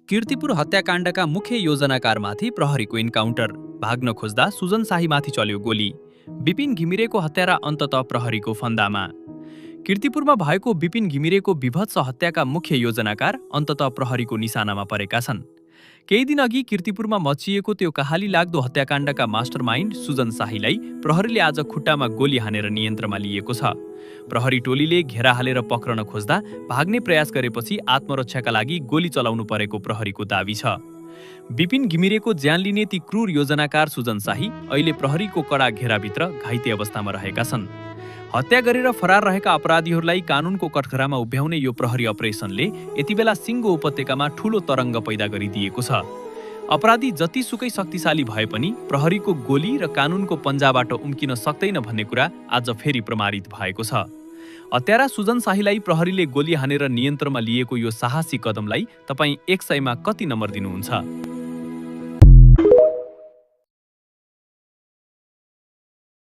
कीर्तिपुर हत्याकाण्डका मुख्य योजनाकारमाथि प्रहरीको इन्काउन्टर। भाग्न खोज्दा सुजन शाहीमाथि चल्यो गोली। विपिन घिमिरेको हत्यारा अन्ततः प्रहरीको फन्दामा। कीर्तिपुरमा भएको विपिन घिमिरेको विभत्स हत्याका मुख्य योजनाकार अन्ततः प्रहरीको निशानामा परेका छन्। केही दिन अघि कीर्तिपुरमा मचिएको त्यो कहाली लाग्दो हत्याकाण्डका मास्टरमाइन्ड सुजन शाहीलाई प्रहरीले आज खुट्टामा गोली हानेर नियन्त्रणमा लिएको छ। प्रहरी टोलीले घेरा हालेर पक्रन खोज्दा भाग्ने प्रयास गरेपछि आत्मरक्षाका लागि गोली चलाउनु परेको प्रहरीको दाबी छ। विपिन घिमिरेको ज्यान लिने ती क्रूर योजनाकार सुजन शाही अहिले प्रहरीको कडा घेराभित्र घाइते अवस्थामा रहेका छन्। हत्या गरेर फरार रहेका अपराधीहरूलाई कानूनको कठघरामा उभ्याउने यो प्रहरी अपरेसनले यतिबेला सिङ्गो उपत्यकामा ठूलो तरङ्ग पैदा गरिदिएको छ। अपराधी जतिसुकै शक्तिशाली भए पनि प्रहरीको गोली र कानूनको पन्जाबाट उम्किन सक्दैन भन्ने कुरा आज फेरि प्रमाणित भएको छ। हत्यारा सुजन शाहीलाई प्रहरीले गोली हानेर नियन्त्रणमा लिएको यो साहसी कदमलाई तपाईँ 100 मा कति नम्बर दिनुहुन्छ?